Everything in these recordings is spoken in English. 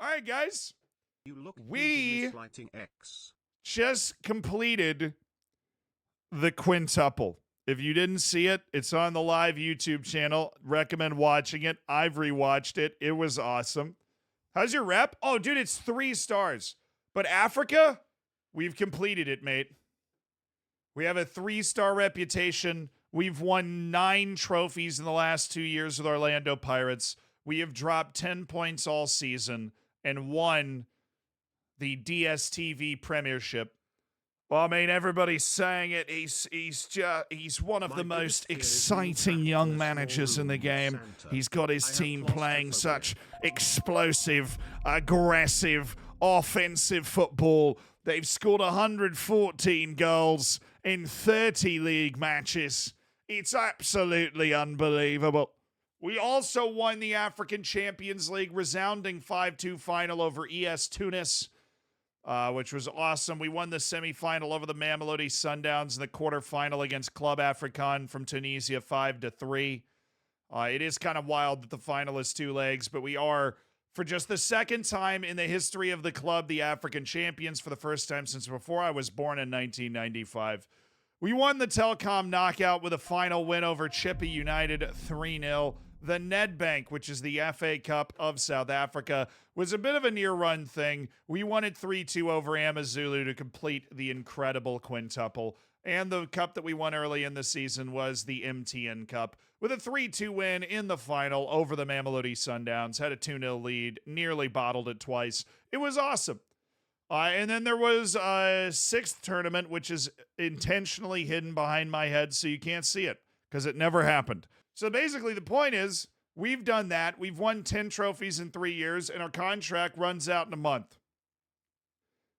All right, guys. You look We lighting X. just completed the quintuple. If you didn't see it, it's on the live YouTube channel. Recommend watching it. I've rewatched it. It was awesome. How's your rep? Oh, dude, it's 3 stars. But Africa, we've completed it, mate. We have a 3-star reputation. We've won 9 trophies in the last 2 years with Orlando Pirates. We have dropped 10 points all season and won the DSTV Premiership. Well, I mean, everybody's saying it. He's one of the most exciting young managers in the game. He's got his team playing such explosive, aggressive, offensive football. They've scored 114 goals in 30 league matches. It's absolutely unbelievable. We also won the African Champions League resounding 5-2 final over ES Tunis, which was awesome. We won the semifinal over the Mamelodi Sundowns in the quarterfinal against Club Africain from Tunisia 5-3. It is kind of wild that the final is 2 legs, but we are, for just the second time in the history of the club, the African champions for the first time since before I was born in 1995. We won the Telkom knockout with a final win over Chippa United 3-0. The Nedbank, which is the FA Cup of South Africa, was a bit of a near-run thing. We won it 3-2 over Amazulu to complete the incredible quintuple. And the cup that we won early in the season was the MTN Cup, with a 3-2 win in the final over the Mamelodi Sundowns. Had a 2-0 lead, nearly bottled it twice. It was awesome. And then there was a 6th tournament, which is intentionally hidden behind my head so you can't see it, because it never happened. So basically the point is, we've done that. We've won 10 trophies in 3 years, and our contract runs out in a month.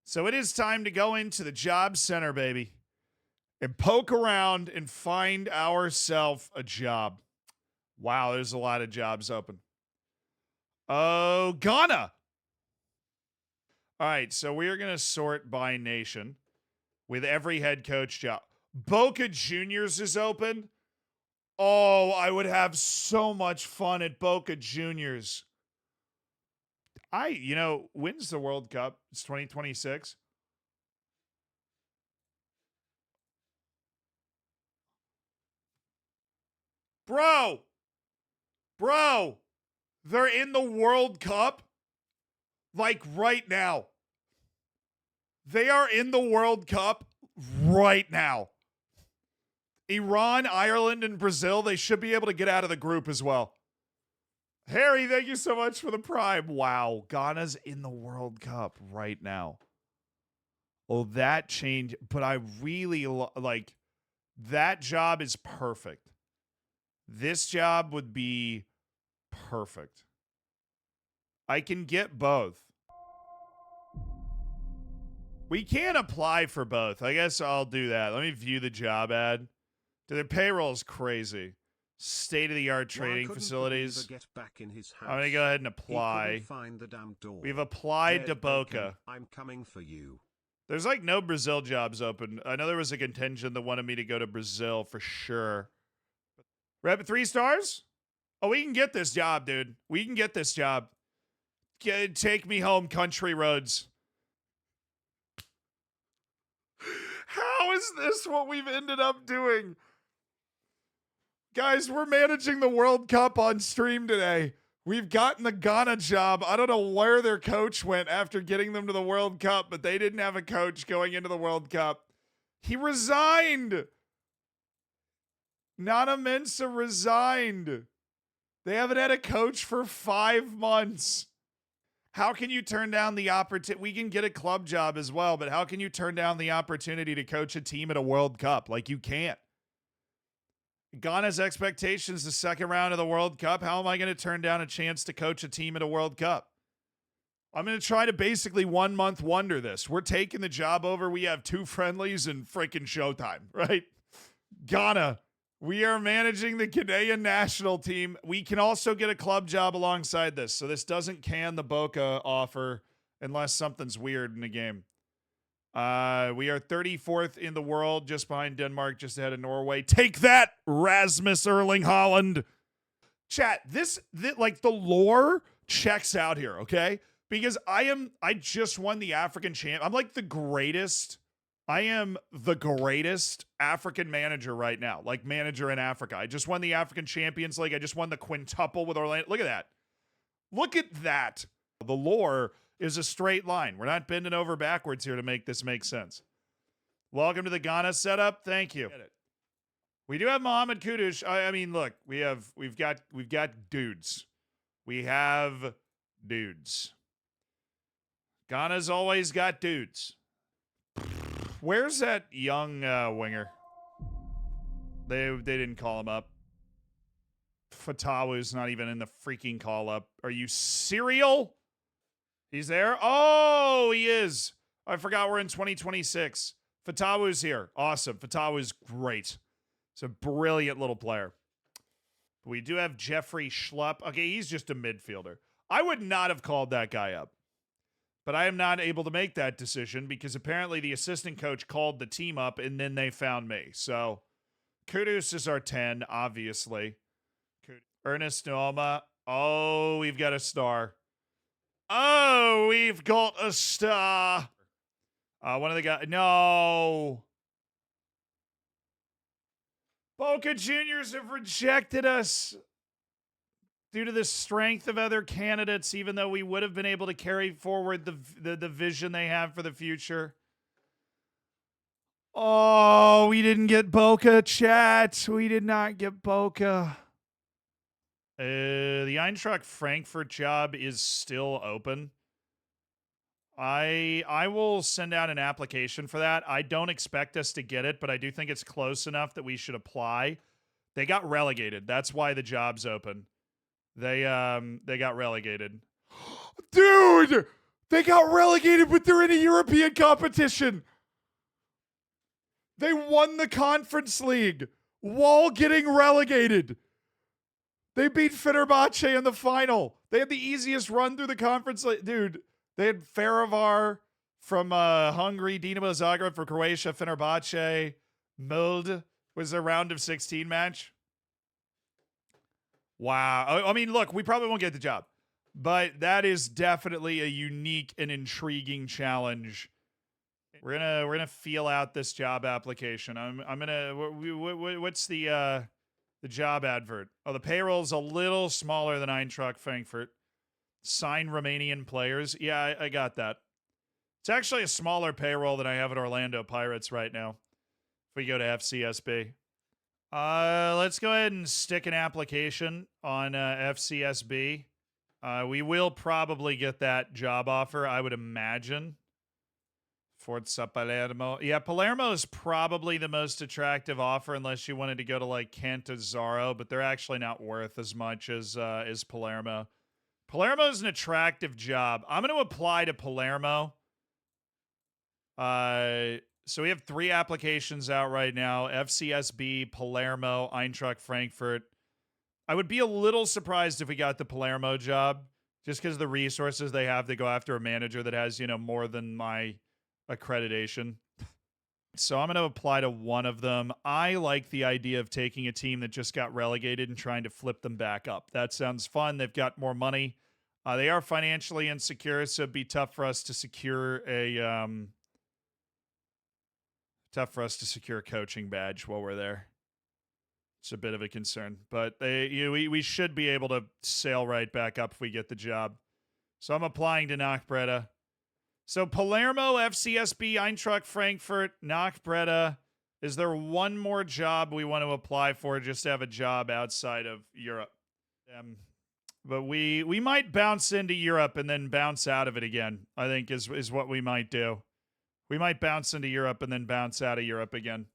So it is time to go into the job center, baby, and poke around and find ourselves a job. Wow, there's a lot of jobs open. Oh, Ghana. All right, so we are going to sort by nation with every head coach job. Boca Juniors is open. Oh, I would have so much fun at Boca Juniors. When's the World Cup? It's 2026. Bro, they're in the World Cup like right now. They are in the World Cup right now. Iran, Ireland, and Brazil, they should be able to get out of the group as well. Harry, thank you so much for the prime. Wow, Ghana's in the World Cup right now. Oh, that changed, but I really like that job is perfect. This job would be perfect. I can get both. We can apply for both. I guess I'll do that. Let me view the job ad. Their payroll is crazy. State-of-the-art training facilities. I'm going to go ahead and apply. We've applied to Boca. I'm coming for you. There's like no Brazil jobs open. I know there was a contingent that wanted me to go to Brazil for sure. Rep 3 stars? Oh, we can get this job, dude. We can get this job. Take me home, country roads. How is this what we've ended up doing? Guys, we're managing the World Cup on stream today. We've gotten the Ghana job. I don't know where their coach went after getting them to the World Cup, but they didn't have a coach going into the World Cup. He resigned. Nana Mensah resigned. They haven't had a coach for 5 months. How can you turn down the opportunity? We can get a club job as well, but how can you turn down the opportunity to coach a team at a World Cup? Like, you can't. Ghana's expectations, the second round of the World Cup. How am I going to turn down a chance to coach a team at a World Cup? I'm going to try to basically 1 month wonder this. We're taking the job over. We have 2 friendlies and freaking showtime, right? Ghana. We are managing the Canadian national team. We can also get a club job alongside this. So this doesn't can the Boca offer unless something's weird in the game. We are 34th in the world, just behind Denmark, just ahead of Norway. Take that, Rasmus Erling Haaland. Chat, this like the lore checks out here, okay? because I just won the African champ. I'm like the greatest. I am the greatest African manager right now, like manager in Africa. I just won the African Champions League. I just won the quintuple with Orlando. Look at that. Look at that. The lore is a straight line. We're not bending over backwards here to make this make sense. Welcome to the Ghana setup. Thank you. We do have Mohamed Kudus. I mean, look, we've got dudes. We have dudes. Ghana's always got dudes. Where's that young winger? They didn't call him up. Fatawu's not even in the freaking call up. Are you serial? He's there? Oh, he is. I forgot we're in 2026. Fatawu's here. Awesome. Fatawu's great. He's a brilliant little player. We do have Jeffrey Schlupp. Okay, he's just a midfielder. I would not have called that guy up. But I am not able to make that decision because apparently the assistant coach called the team up and then they found me. So, Kudus is our 10, obviously. Ernest Noma. Oh, we've got a star. Oh, we've got a star. One of the guys. No. Boca Juniors have rejected us due to the strength of other candidates, even though we would have been able to carry forward the vision they have for the future. Oh, we didn't get Boca, chat. We did not get Boca. The Eintracht Frankfurt job is still open. I will send out an application for that. I don't expect us to get it, but I do think it's close enough that we should apply. They got relegated. That's why the job's open. They got relegated. Dude! They got relegated, but they're in a European competition. They won the Conference League while getting relegated. They beat Fenerbahce in the final. They had the easiest run through the Conference League. Dude, they had Ferivar from Hungary, Dinamo Zagreb for Croatia, Fenerbahce. Mild was their round of 16 match. Wow. I mean, look, we probably won't get the job, but that is definitely a unique and intriguing challenge. We're gonna feel out this job application. What's the job advert? Oh, the payroll's a little smaller than Eintracht Frankfurt. Sign Romanian players. Yeah, I got that. It's actually a smaller payroll than I have at Orlando Pirates right now. If we go to FCSB. Let's go ahead and stick an application on FCSB. We will probably get that job offer, I would imagine. Forza Palermo. Yeah, Palermo is probably the most attractive offer unless you wanted to go to like Cantazaro, but they're actually not worth as much as Palermo. Palermo is an attractive job. I'm going to apply to Palermo. So we have 3 applications out right now. FCSB, Palermo, Eintracht Frankfurt. I would be a little surprised if we got the Palermo job just because of the resources they have to go after a manager that has, more than my accreditation. So I'm going to apply to one of them. I like the idea of taking a team that just got relegated and trying to flip them back up. That sounds fun. They've got more money. They are financially insecure, so it'd be tough for us to secure a coaching badge while we're there. It's a bit of a concern, but we should be able to sail right back up if we get the job. So I'm applying to Knock Breda. So Palermo, FCSB, Eintracht Frankfurt, Knock Breda. Is there one more job we want to apply for just to have a job outside of Europe? But we might bounce into Europe and then bounce out of it again, I think is what we might do. We might bounce into Europe and then bounce out of Europe again.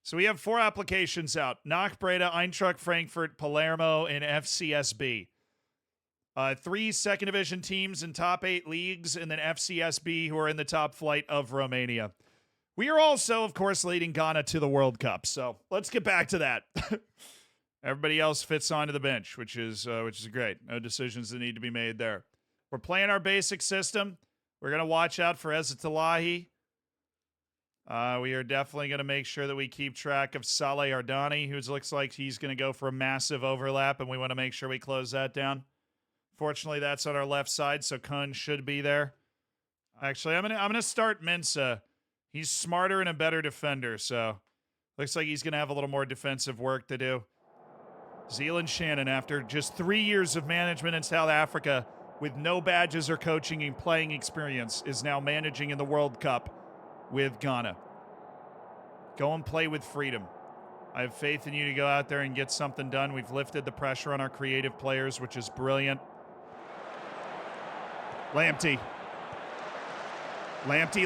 So we have 4 applications out. Knock Breda, Eintracht Frankfurt, Palermo, and FCSB. 3 second division teams in top 8 leagues, and then FCSB, who are in the top flight of Romania. We are also, of course, leading Ghana to the World Cup. So let's get back to that. Everybody else fits onto the bench, which is great. No decisions that need to be made there. We're playing our basic system. We're going to watch out for Ezetalahi. We are definitely going to make sure that we keep track of Saleh Ardani, who looks like he's going to go for a massive overlap, and we want to make sure we close that down. Fortunately, that's on our left side, so Kun should be there. Actually, I'm gonna start Mensa. He's smarter and a better defender, so looks like he's gonna have a little more defensive work to do. Zealand Shannon, after just 3 years of management in South Africa with no badges or coaching and playing experience, is now managing in the World Cup with Ghana. Go and play with freedom. I have faith in you to go out there and get something done. We've lifted the pressure on our creative players, which is brilliant. Lamptey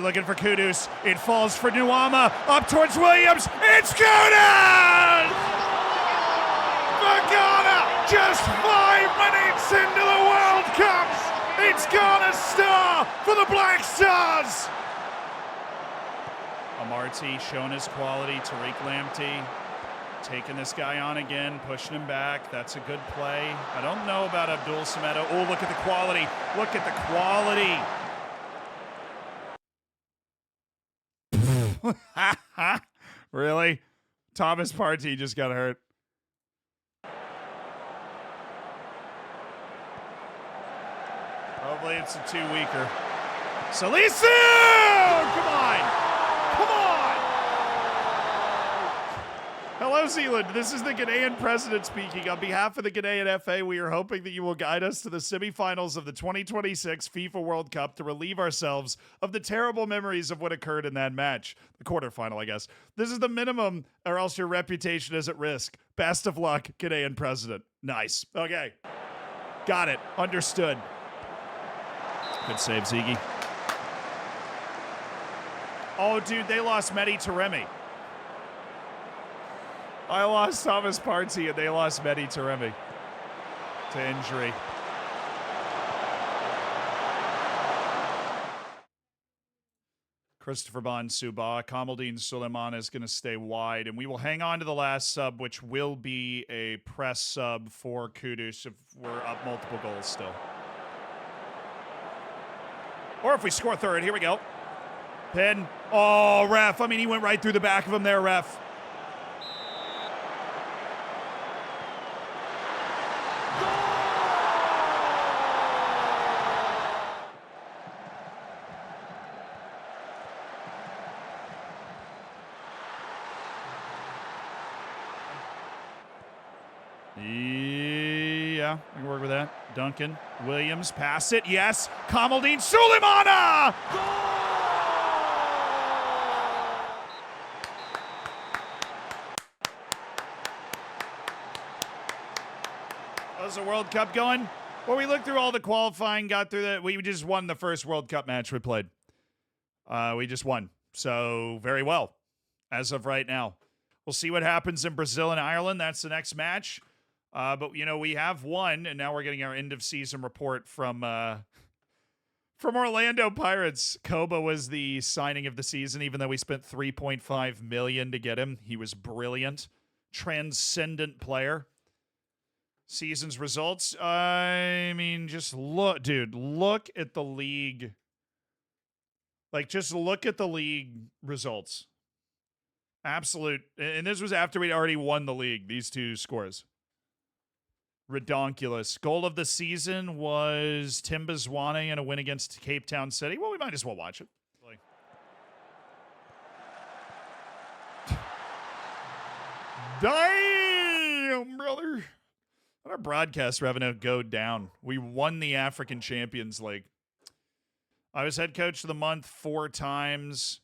looking for Kudus. It falls for Nuama. Up towards Williams. It's Kudus! For Ghana! Just 5 minutes into the World Cup! It's Ghana's star for the Black Stars! Amartey showing his quality. Tariq Lamptey taking this guy on again, pushing him back. That's a good play. I don't know about Abdul Samedo. Oh, look at the quality. Look at the quality. Really? Thomas Partey just got hurt. Hopefully it's a 2-weeker. Salisu! Come on! Hello, Zealand. This is the Ghanaian president speaking. On behalf of the Ghanaian FA, we are hoping that you will guide us to the semifinals of the 2026 FIFA World Cup to relieve ourselves of the terrible memories of what occurred in that match. The quarterfinal, I guess. This is the minimum, or else your reputation is at risk. Best of luck, Ghanaian president. Nice. Okay. Got it. Understood. Good save, Ziggy. Oh, dude, they lost Mehdi Taremi. I lost Thomas Partey and they lost Mehdi Taremi to injury. Christopher Bonsuba. Kamaldeen Suleiman is going to stay wide, and we will hang on to the last sub, which will be a press sub for Kudus if we're up multiple goals still. Or if we score third. Here we go. Pin. Oh, ref. I mean, he went right through the back of him there, ref. Yeah, I can work with that. Duncan Williams, pass it. Yes. Kamaldeen Suleimana! How's the World Cup going? Well, we looked through all the qualifying, got through that. We just won the first World Cup match we played. We just won. So, very well, as of right now. We'll see what happens in Brazil and Ireland. That's the next match. But, you know, we have won, and now we're getting our end-of-season report from Orlando Pirates. Koba was the signing of the season, even though we spent $3.5 million to get him. He was brilliant. Transcendent player. Season's results. I mean, just look, dude, look at the league. Like, just look at the league results. Absolute. And this was after we'd already won the league, these two scores. Redonkulous. Goal of the season was Timba Zwane in a win against Cape Town City. Well, we might as well watch it. Damn, brother. Let our broadcast revenue go down. We won the African Champions League. I was head coach of the month 4 times.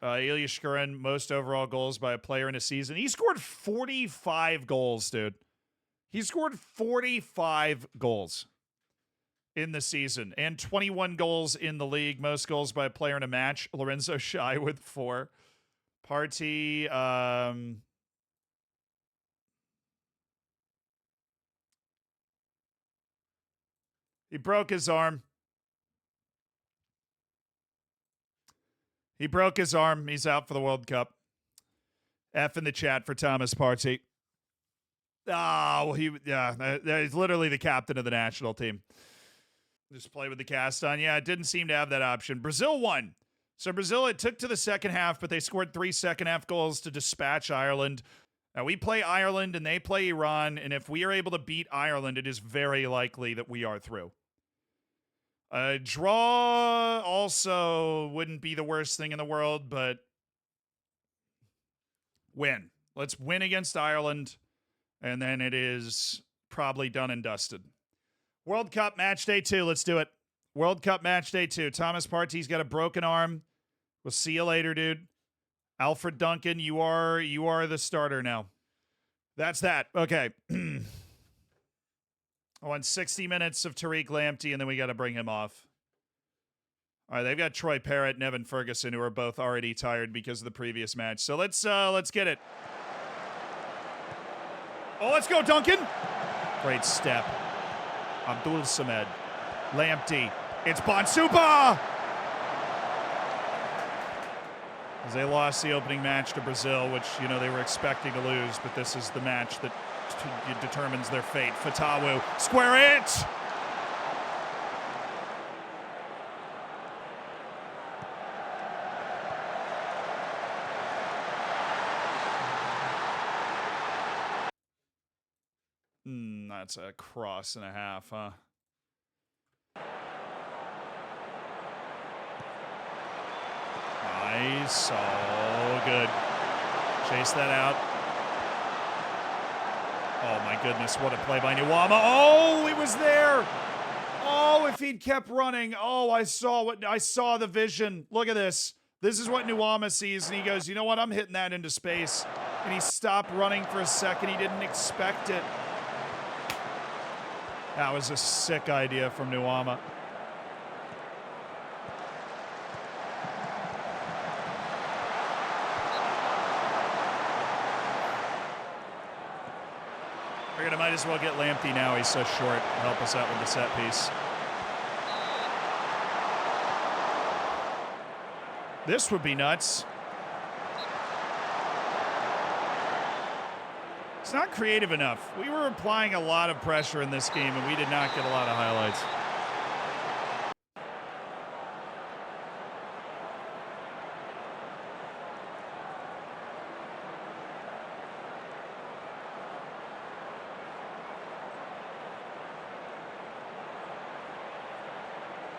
Ilya Shkurin, most overall goals by a player in a season. He scored 45 goals, dude. He scored 45 goals in the season and 21 goals in the league. Most goals by a player in a match. Lorenzo Shai with 4. Partey, he broke his arm. He broke his arm. He's out for the World Cup. F in the chat for Thomas Partey. Oh, he's literally the captain of the national team. Just play with the cast on. Yeah, it didn't seem to have that option. Brazil won. So Brazil, it took to the second half, but they scored 3 second-half goals to dispatch Ireland. Now, we play Ireland and they play Iran, and if we are able to beat Ireland, it is very likely that we are through. A draw also wouldn't be the worst thing in the world, but win. Let's win against Ireland, and then it is probably done and dusted. World Cup match day 2. Let's do it. World Cup match day 2. Thomas Partey's got a broken arm. We'll see you later, dude. Alfred Duncan, you are the starter now. That's that. Okay. I want 60 minutes of Tariq Lamptey, and then we got to bring him off. All right, they've got Troy Parrott and Evan Ferguson, who are both already tired because of the previous match. So let's get it. Oh, let's go, Duncan. Great step. Abdul Samed. Lamptey. It's Bonsupa! As they lost the opening match to Brazil, which, you know, they were expecting to lose, but this is the match that determines their fate. Fatawu, square it! That's a cross and a half, huh? Nice. So good. Chase that out. Oh, my goodness. What a play by Nuwama. Oh, it was there. Oh, if he'd kept running. Oh, I saw the vision. Look at this. This is what Nuwama sees, and he goes, you know what? I'm hitting that into space. And he stopped running for a second. He didn't expect it. That was a sick idea from Nuwama. Figured I might as well get Lamptey now. He's so short. Help us out with the set piece. This would be nuts. It's not creative enough. We were applying a lot of pressure in this game, and we did not get a lot of highlights.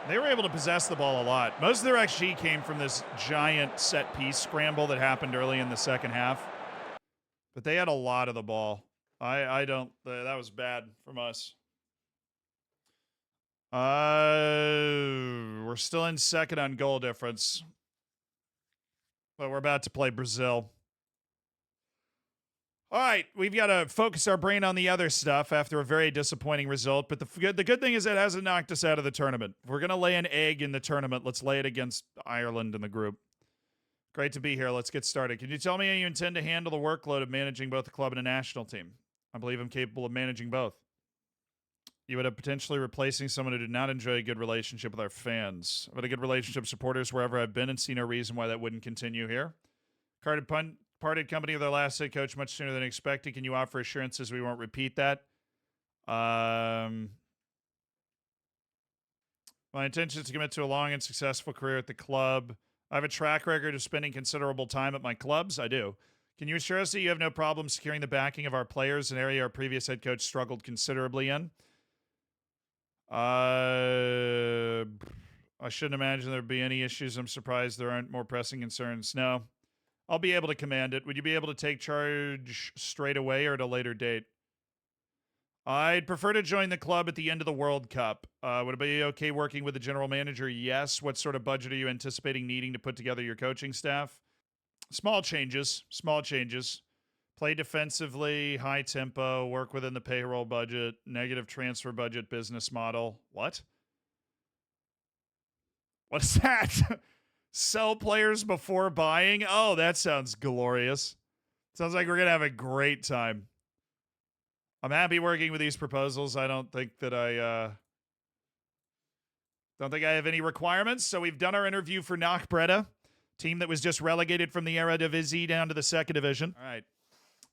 They were able to possess the ball a lot. Most of their XG came from this giant set piece scramble that happened early in the second half. But they had a lot of the ball. That was bad from us. We're still in second on goal difference. But we're about to play Brazil. All right, we've got to focus our brain on the other stuff after a very disappointing result. But the good thing is it hasn't knocked us out of the tournament. If we're going to lay an egg in the tournament, let's lay it against Ireland in the group. Great to be here. Let's get started. Can you tell me how you intend to handle the workload of managing both the club and a national team? I believe I'm capable of managing both. You would have potentially replacing someone who did not enjoy a good relationship with our fans. I've had a good relationship with supporters wherever I've been and see no reason why that wouldn't continue here. Parted company with our last head coach much sooner than expected. Can you offer assurances we won't repeat that? My intention is to commit to a long and successful career at the club. I have a track record of spending considerable time at my clubs. I do. Can you assure us that you have no problem securing the backing of our players, an area our previous head coach struggled considerably in? I shouldn't imagine there'd be any issues. I'm surprised there aren't more pressing concerns. No. I'll be able to command it. Would you be able to take charge straight away or at a later date? I'd prefer to join the club at the end of the World Cup. Would it be okay working with the general manager? Yes. What sort of budget are you anticipating needing to put together your coaching staff? Small changes. Small changes. Play defensively, high tempo, work within the payroll budget, negative transfer budget business model. What? What is that? Sell players before buying? Oh, that sounds glorious. Sounds like we're going to have a great time. I'm happy working with these proposals. I don't think I have any requirements. So we've done our interview for Knock Breda, team that was just relegated from the Eredivisie down to the second division. All right.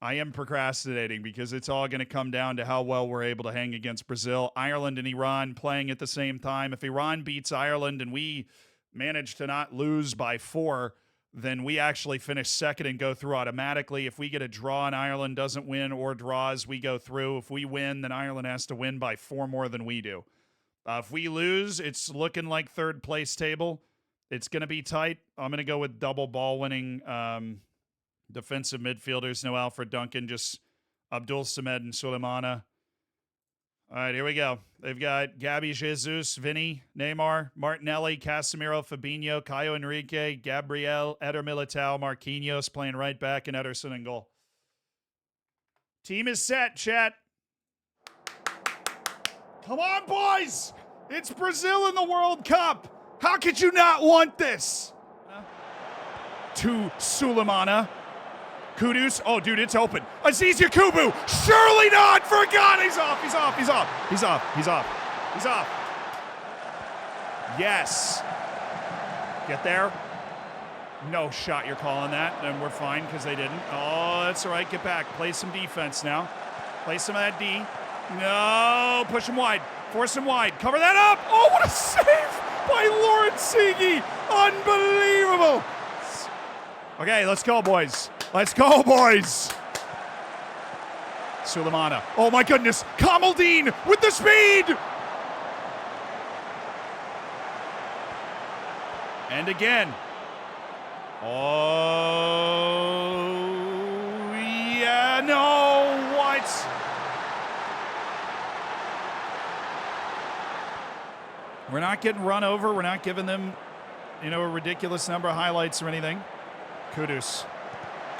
I am procrastinating because it's all going to come down to how well we're able to hang against Brazil, Ireland, and Iran playing at the same time. If Iran beats Ireland and we manage to not lose by 4, then we actually finish second and go through automatically. If we get a draw and Ireland doesn't win or draws, we go through. If we win, then Ireland has to win by 4 more than we do. If we lose, it's looking like third place table. It's going to be tight. I'm going to go with double ball winning defensive midfielders. No Alfred Duncan, just Abdul Samed and Suleimana. All right, here we go. They've got Gabby Jesus, Vinny, Neymar, Martinelli, Casemiro, Fabinho, Caio Enrique, Gabriel, Eder Militao, Marquinhos playing right back, and Ederson in goal. Team is set, chat. Come on, boys! It's Brazil in the World Cup. How could you not want this? To Suleimana. Kudus. Oh, dude, it's open. Aziz Yakubu. Surely not. Forgot. He's off. He's off. He's off. He's off. He's off. He's off. Yes. Get there. No shot. You're calling that. And we're fine because they didn't. Oh, that's all right. Get back. Play some defense now. Play some of that D. No. Push him wide. Force him wide. Cover that up. Oh, what a save by Lawrence Sigi. Unbelievable. Okay, let's go, boys. Let's go, boys. Suleimana. Oh, my goodness. Kamaldeen with the speed. And again. Oh, yeah, no. What? We're not getting run over. We're not giving them, a ridiculous number of highlights or anything. Kudus.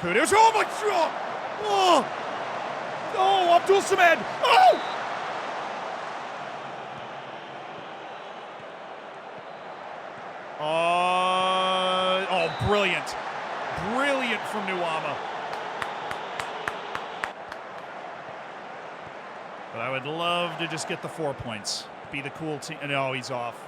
Kudus. Oh, my God. Oh. Oh, Abdul Samed. Oh. Oh, brilliant. Brilliant from Nuama. But I would love to just get the 4 points. Be the cool team. No, he's off.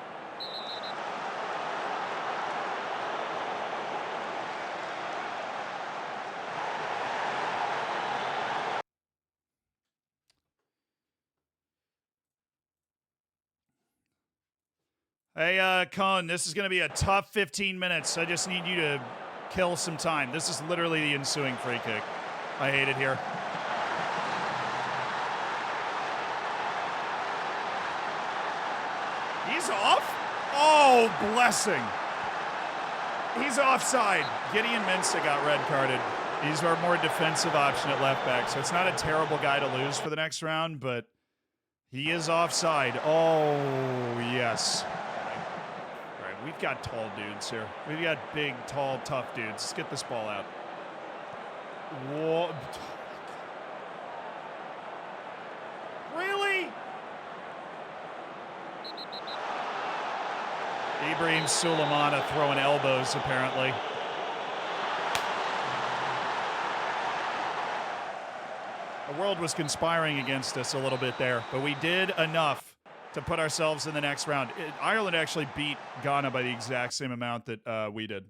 Hey, Cone, this is going to be a tough 15 minutes. I just need you to kill some time. This is literally the ensuing free kick. I hate it here. He's off? Oh, blessing. He's offside. Gideon Mensah got red carded. He's our more defensive option at left back, so it's not a terrible guy to lose for the next round, but he is offside. Oh, yes. We've got tall dudes here. We've got big, tall, tough dudes. Let's get this ball out. Whoa. Really? Ibrahim Suleimana throwing elbows, apparently. The world was conspiring against us a little bit there, but we did enough to put ourselves in the next round. Ireland actually beat Ghana by the exact same amount that we did.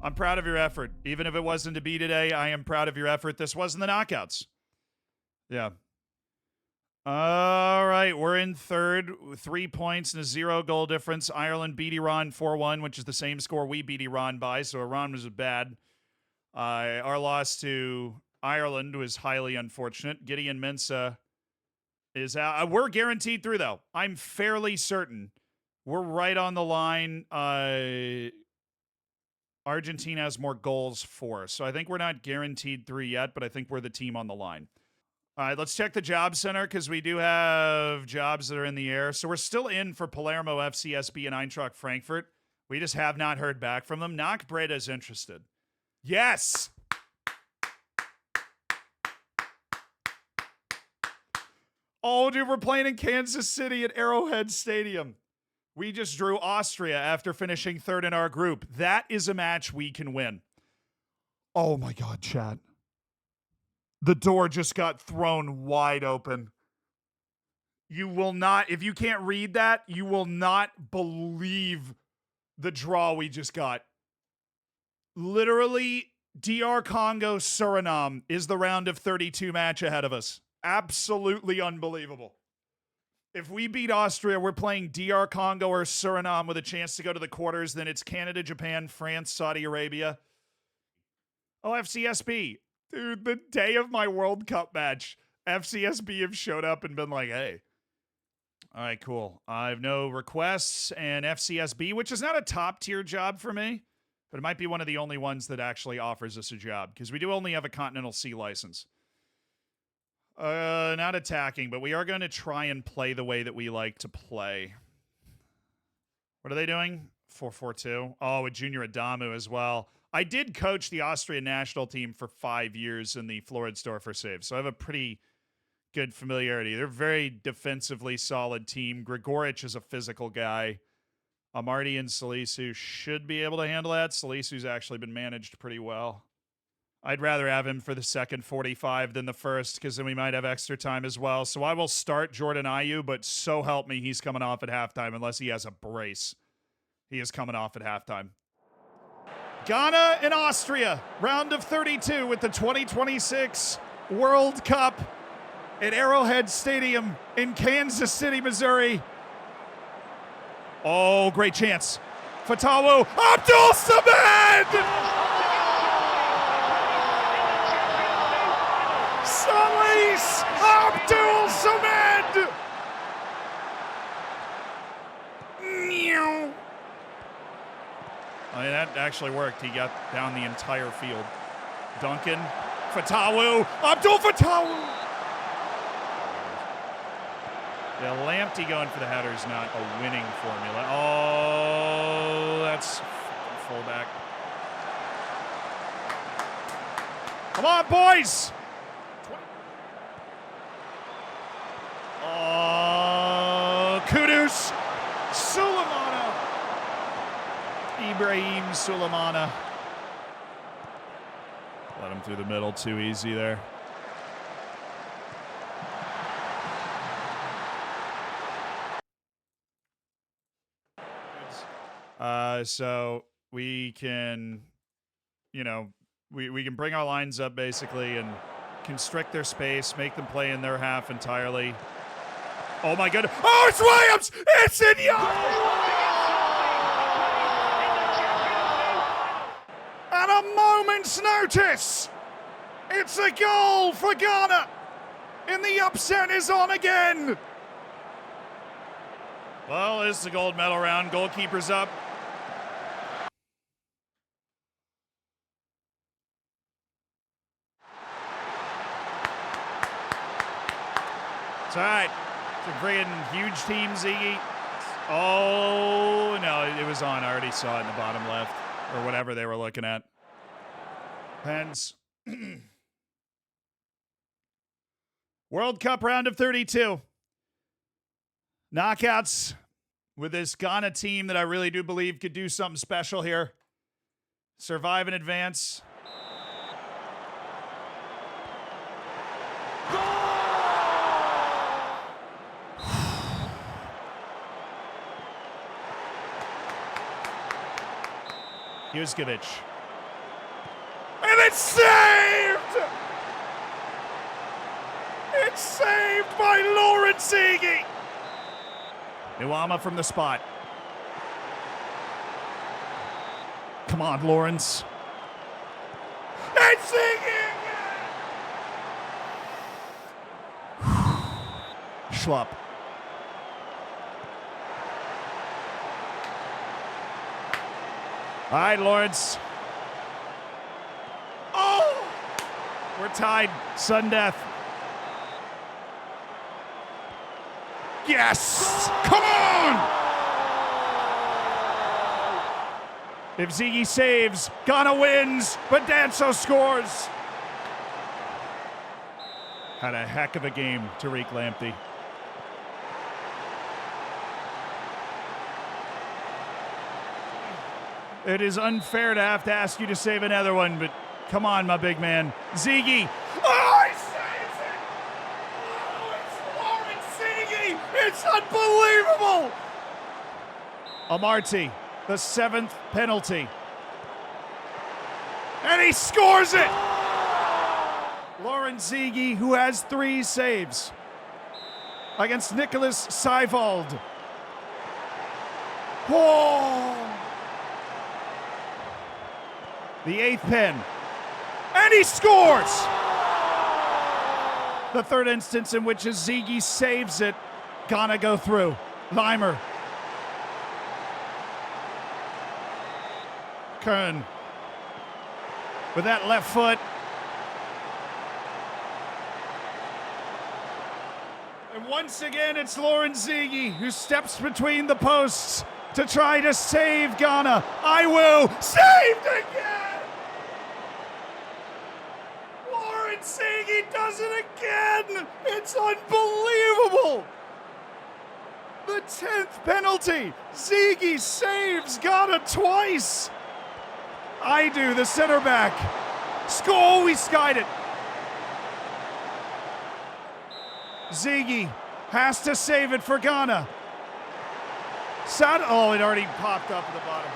I'm proud of your effort. Even if it wasn't to be today, I am proud of your effort. This wasn't the knockouts. Yeah. All right, we're in third, 3 points and a 0 goal difference. Ireland beat Iran 4-1, which is the same score we beat Iran by, so Iran was bad. Our loss to Ireland was highly unfortunate. Gideon Mensah is out. We're guaranteed through, though. I'm fairly certain. We're right on the line. Argentina has more goals for us. So I think we're not guaranteed through yet, but I think we're the team on the line. All right, let's check the job center because we do have jobs that are in the air. So we're still in for Palermo, FCSB, and Eintracht Frankfurt. We just have not heard back from them. Knock Breda's interested. Yes! Oh, dude, we're playing in Kansas City at Arrowhead Stadium. We just drew Austria after finishing third in our group. That is a match we can win. Oh, my God, chat. The door just got thrown wide open. You will not, if you can't read that, you will not believe the draw we just got. Literally, DR Congo, Suriname is the round of 32 match ahead of us. Absolutely unbelievable. If we beat Austria, we're playing DR Congo or Suriname with a chance to go to the quarters. Then it's Canada, Japan, France, Saudi Arabia. Oh, FCSB. Dude, the day of my World Cup match, FCSB have showed up and been like, hey. All right, cool. I have no requests, and FCSB, which is not a top-tier job for me, but it might be one of the only ones that actually offers us a job, because we do only have a Continental C license. Not attacking, but we are going to try and play the way that we like to play. What are they doing? 4-4-2. Oh, with Junior Adamu as well. I did coach the Austrian national team for 5 years in the Floridsdorfer save, so I have a pretty good familiarity. They're a very defensively solid team. Grigoric is a physical guy. Amarty and Salisu should be able to handle that. Salisu's actually been managed pretty well. I'd rather have him for the second 45 than the first, because then we might have extra time as well. So I will start Jordan Ayew, but so help me, he's coming off at halftime unless he has a brace. He is coming off at halftime. Ghana and Austria, round of 32 with the 2026 World Cup at Arrowhead Stadium in Kansas City, Missouri. Oh, great chance. Fatawu, Abdul Samad! Salis Abdul Samad! I mean, that actually worked. He got down the entire field. Duncan, Fatawu, Abdul Fatawu! Yeah, Lamptey going for the header is not a winning formula. Oh, that's fullback. Come on, boys! Kudus Sulemana. Ibrahim Sulemana. Let him through the middle, too easy there. So we can, you know, we can bring our lines up basically and constrict their space, make them play in their half entirely. Oh my goodness. Oh, it's Williams! It's in Young! At a moment's notice, it's a goal for Ghana. And the upset is on again. Well, this is the gold medal round. Goalkeeper's up. It's all right. It's a friggin' huge team, Ziggy. Oh, no, it was on. I already saw it in the bottom left, or whatever they were looking at. Pens. World Cup round of 32. Knockouts with this Ghana team that I really do believe could do something special here. Survive and advance. Juskovic. And it's saved! It's saved by Lawrence Ziggy! Nuama from the spot. Come on, Lawrence. It's Ziggy! Schlupp. All right, Lawrence. Oh! We're tied. Sudden death. Yes! Come on! If Ziggy saves, Ghana wins, but Danso scores. Had a heck of a game, Tariq Lamptey. It is unfair to have to ask you to save another one, but come on, my big man. Ziggy. Oh, he saves it! Oh, it's Lawrence Ziggy! It's unbelievable! Amarty, the 7th penalty. And he scores it! Lawrence Ziggy, who has 3 saves. against Nicholas Seiwald. Oh! The 8th pin. And he scores! The third instance in which Ziggy saves it. Gonna go through. Limer. Kern. With that left foot. And once again, it's Lauren Ziggy who steps between the posts to try to save Ghana. I will. Saved again! Lauren Ziggy does it again! It's unbelievable! The 10th penalty. Ziggy saves Ghana twice. I do, the center back. Score, we skied it. Ziggy has to save it for Ghana. Oh, it already popped up at the bottom.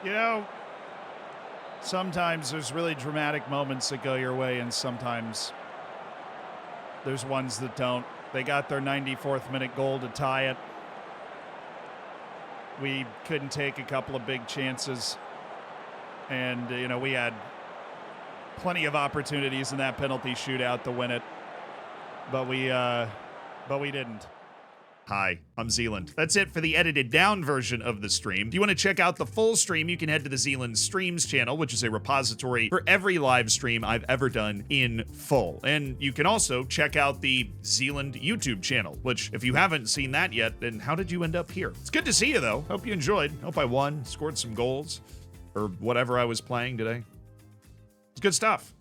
You know, sometimes there's really dramatic moments that go your way, and sometimes there's ones that don't. They got their 94th minute goal to tie it. We couldn't take a couple of big chances. And, you know, we had plenty of opportunities in that penalty shootout to win it. But we didn't. Hi, I'm Zealand. That's it for the edited down version of the stream. If you want to check out the full stream, you can head to the Zealand Streams channel, which is a repository for every live stream I've ever done in full. And you can also check out the Zealand YouTube channel, which if you haven't seen that yet, then how did you end up here? It's good to see you though. Hope you enjoyed. Hope I won, scored some goals, or whatever I was playing today. It's good stuff.